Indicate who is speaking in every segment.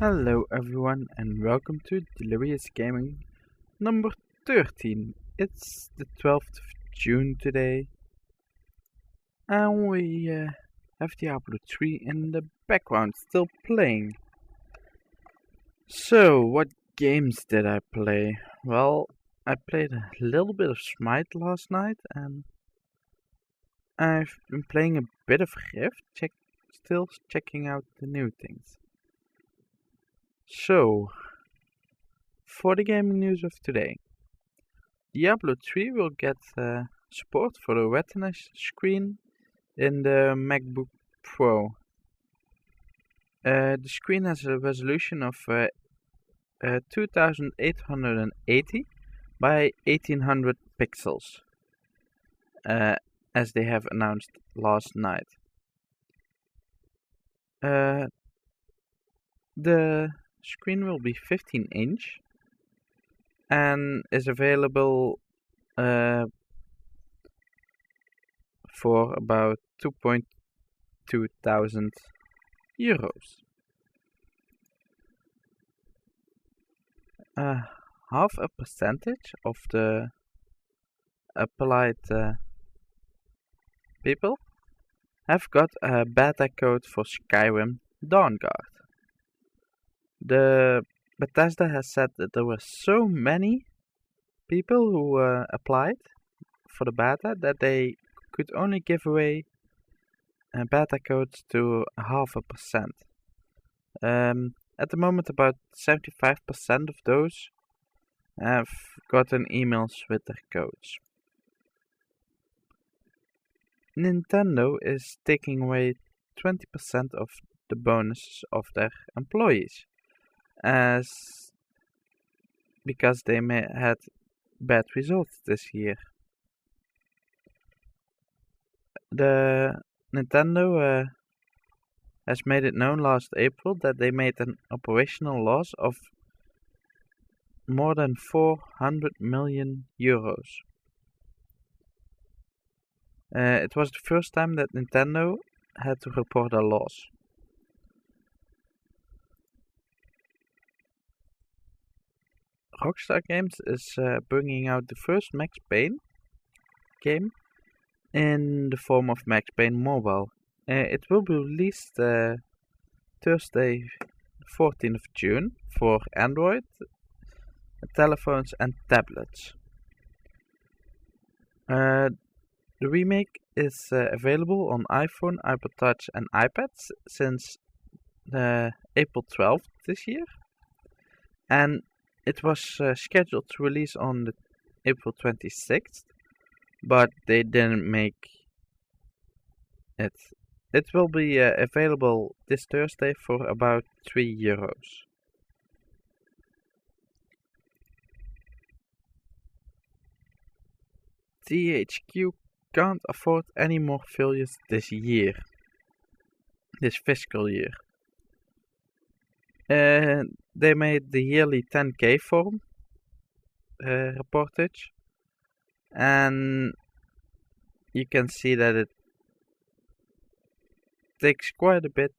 Speaker 1: Hello everyone and welcome to Delirious Gaming number 13. It's the 12th of June today and we have Diablo 3 in the background still playing. So, what games did I play? Well, I played a little bit of Smite last night and I've been playing a bit of Rift, still checking out the new things. So, for the gaming news of today, Diablo 3 will get support for the Retina screen in the MacBook Pro. The screen has a resolution of 2880 by 1800 pixels, as they have announced last night. The screen will be 15-inch and is available for about 2.2 thousand euros. Half a percentage of the applied people have got a beta code for Skyrim Dawnguard. The Bethesda has said that there were so many people who applied for the beta that they could only give away beta codes to 0.5%. At the moment, about 75% of those have gotten emails with their codes. Nintendo is taking away 20% of the bonuses of their employees, because they had bad results this year. The Nintendo has made it known last April that they made an operational loss of more than 400 million euros. It was the first time that Nintendo had to report a loss. Rockstar Games is bringing out the first Max Payne game in the form of Max Payne Mobile. It will be released Thursday, 14th of June for Android, telephones and tablets. The remake is available on iPhone, iPod Touch and iPads since April 12th this year, and it was scheduled to release on the April 26th, but they didn't make it. It will be available this Thursday for about €3. THQ can't afford any more failures this fiscal year. They made the yearly 10K forum reportage, and you can see that it takes quite a bit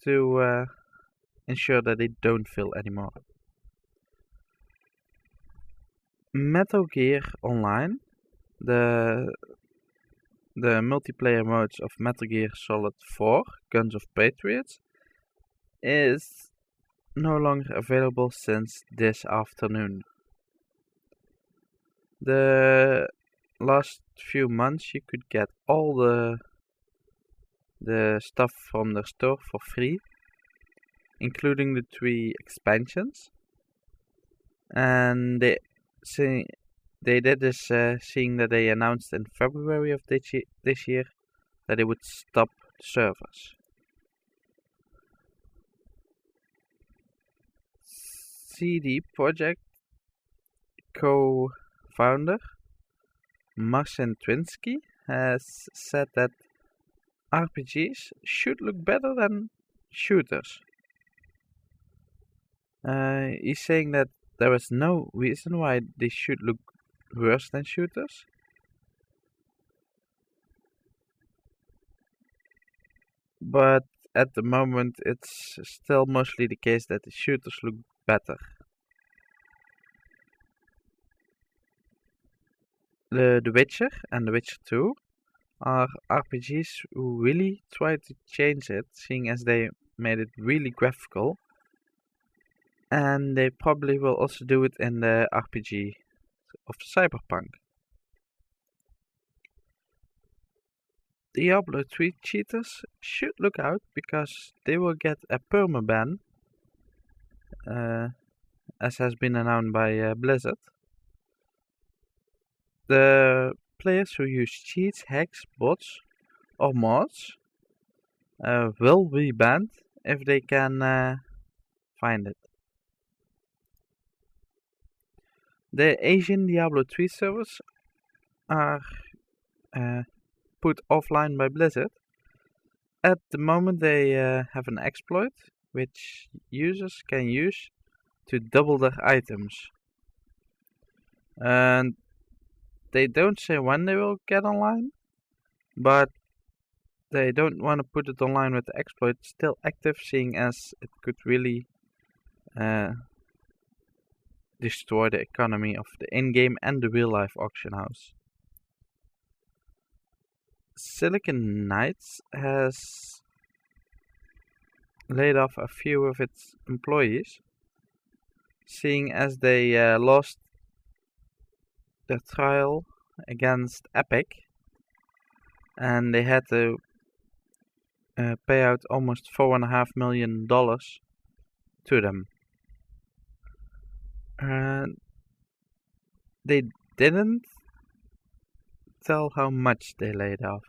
Speaker 1: to ensure that they don't fail anymore. Metal Gear Online, the multiplayer modes of Metal Gear Solid 4, Guns of Patriots, is no longer available since this afternoon. The last few months you could get all the stuff from their store for free, including the 3 expansions, and they did this seeing that they announced in February of this year that they would stop servers. CD Projekt co-founder Marcin Twinsky has said that RPGs should look better than shooters. He's saying that there is no reason why they should look worse than shooters. But at the moment it's still mostly the case that the shooters look better. The Witcher and The Witcher 2 are RPGs who really try to change it, seeing as they made it really graphical. And they probably will also do it in the RPG of Cyberpunk. Diablo 3 cheaters should look out because they will get a permaban, as has been announced by Blizzard. The players who use cheats, hacks, bots, or mods will be banned if they can find it. The Asian Diablo 3 servers are put offline by Blizzard. At the moment they have an exploit which users can use to double their items. And they don't say when they will get online, but they don't want to put it online with the exploit still active, seeing as it could really destroy the economy of the in-game and the real-life auction house. Silicon Knights has laid off a few of its employees, seeing as they lost their trial against Epic, and they had to pay out almost $4.5 million to them. They didn't tell how much they laid off.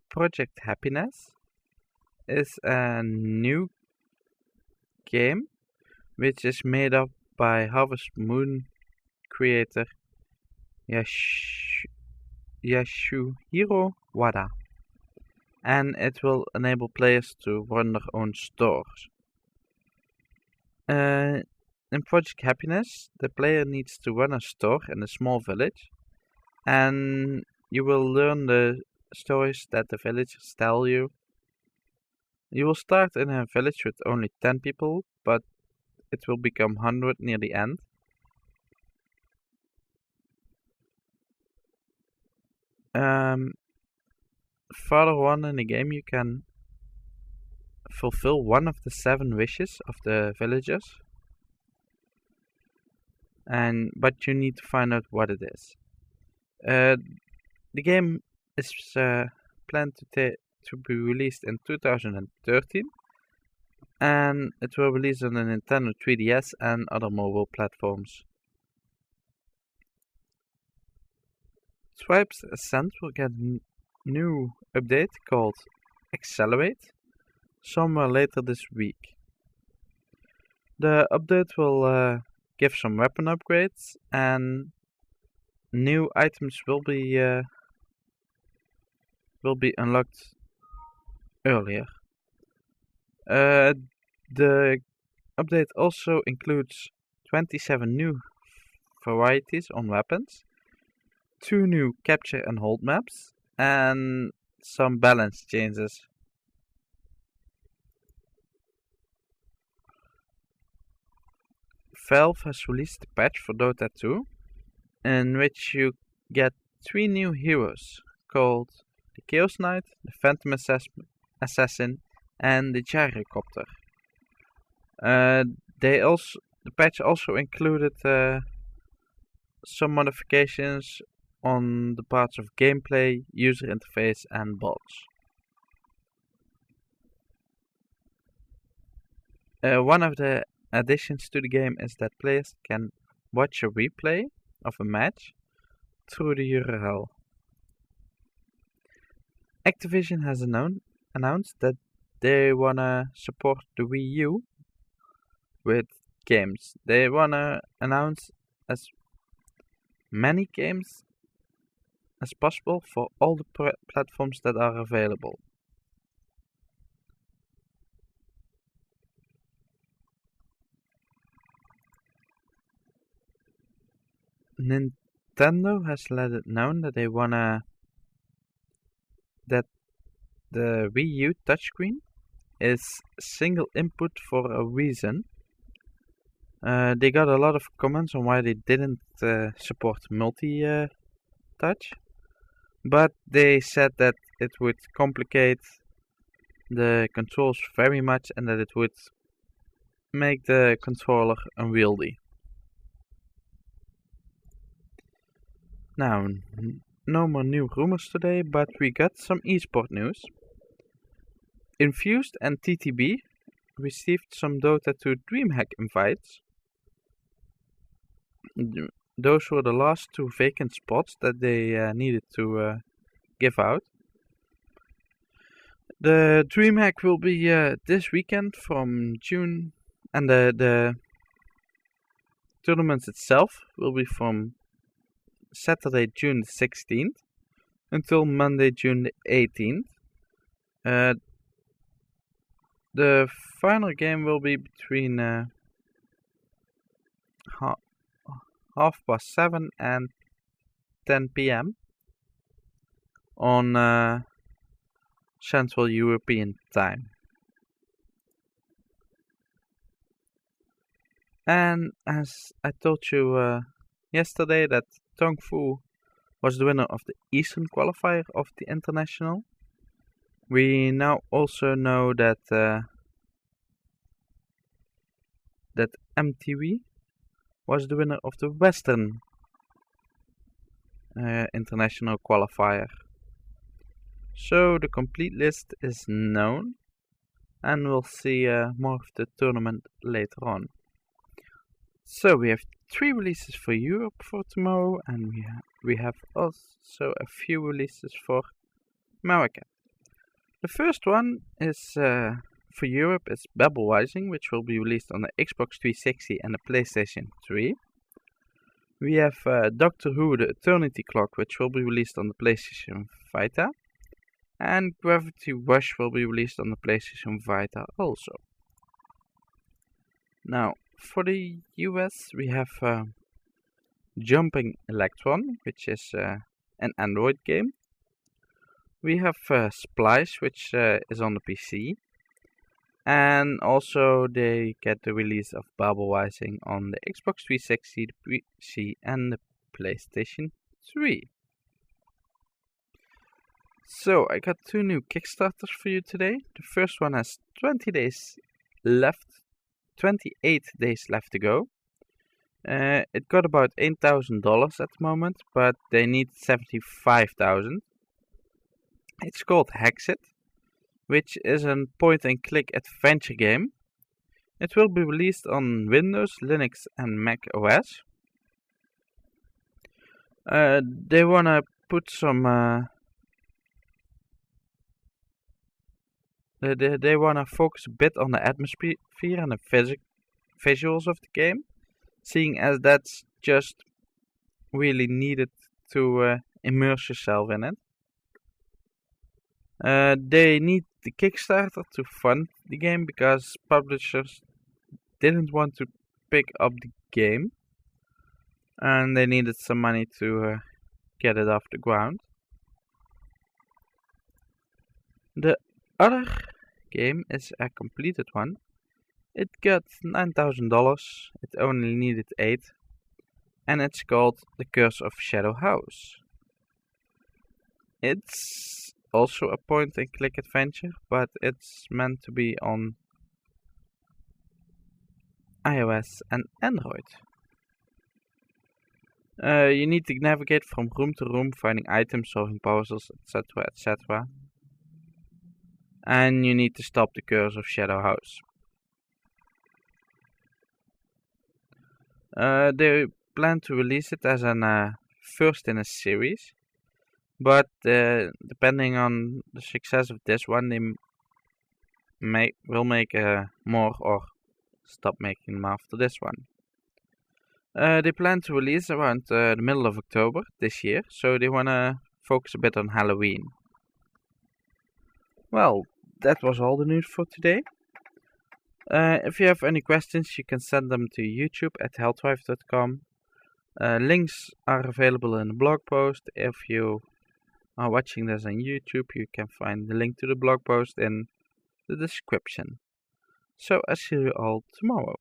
Speaker 1: Project Happiness is a new game which is made up by Harvest Moon creator Yasuhiro Wada, and it will enable players to run their own stores. In Project Happiness, the player needs to run a store in a small village, and you will learn the stories that the villagers tell you. You will start in a village with only 10 people, but it will become 100 near the end. Further on in the game, you can fulfill one of the 7 wishes of the villagers, but you need to find out what it is. The game is planned to be released in 2013, and it will release on the Nintendo 3DS and other mobile platforms. Stripes Ascent will get a new update called Accelerate somewhere later this week. The update will give some weapon upgrades, and new items will be unlocked earlier. The update also includes 27 new varieties on weapons, 2 new capture and hold maps, and some balance changes. Valve has released a patch for Dota 2, in which you get 3 new heroes called the Chaos Knight, the Phantom Assassin, and the Gyrocopter. The patch also included some modifications on the parts of gameplay, user interface, and bots. One of the additions to the game is that players can watch a replay of a match through the URL. Activision has announced that they wanna support the Wii U with games. They wanna announce as many games as possible for all the platforms that are available. Nintendo has let it known that they wanna that the Wii U touchscreen is single input for a reason. They got a lot of comments on why they didn't support multi-touch, but they said that it would complicate the controls very much and that it would make the controller unwieldy. Now, no more new rumors today, but we got some esport news. Infused and TTB received some Dota 2 DreamHack invites. Those were the last 2 vacant spots that they needed to give out. The DreamHack will be this weekend from June, and the tournament itself will be from Saturday, June 16th until Monday, June 18th. The final game will be between 7:30 and 10 p.m. on Central European time. And as I told you yesterday, that Tong Fu was the winner of the Eastern qualifier of the International. We now also know that that MTV was the winner of the Western International qualifier. So the complete list is known, and we'll see more of the tournament later on. So we have 3 releases for Europe for tomorrow, and we have also a few releases for America. The first one is for Europe is Babel Rising, which will be released on the Xbox 360 and the PlayStation 3. We have Doctor Who: The Eternity Clock, which will be released on the PlayStation Vita. And Gravity Rush will be released on the PlayStation Vita also. Now, for the US, we have Jumping Electron, which is an Android game. We have Splice, which is on the PC. And also they get the release of Babel Rising on the Xbox 360, the PC and the PlayStation 3. So I got 2 new Kickstarters for you today. The first one has 28 days left to go. It got about $8,000 at the moment, but they need $75,000. It's called Hexit, which is a point-and-click adventure game. It will be released on Windows, Linux and Mac OS. They wanna put some They wanna focus a bit on the atmosphere and the visuals of the game, seeing as that's just really needed to immerse yourself in it. They need the Kickstarter to fund the game because publishers didn't want to pick up the game, and they needed some money to get it off the ground. The other game is a completed one. It got $9,000. It only needed 8, and it's called The Curse of Shadow House. It's also a point-and-click adventure, but it's meant to be on iOS and Android. You need to navigate from room to room, finding items, solving puzzles, etc., etc. And you need to stop the Curse of Shadow House. They plan to release it as an first in a series, but depending on the success of this one, they will make more or stop making them after this one. They plan to release around the middle of October this year, so they want to focus a bit on Halloween. Well, that was all the news for today. If you have any questions, you can send them to YouTube at helldrive.com, Links are available in the blog post. If you are watching this on YouTube, you can find the link to the blog post in the description. So I see you all tomorrow.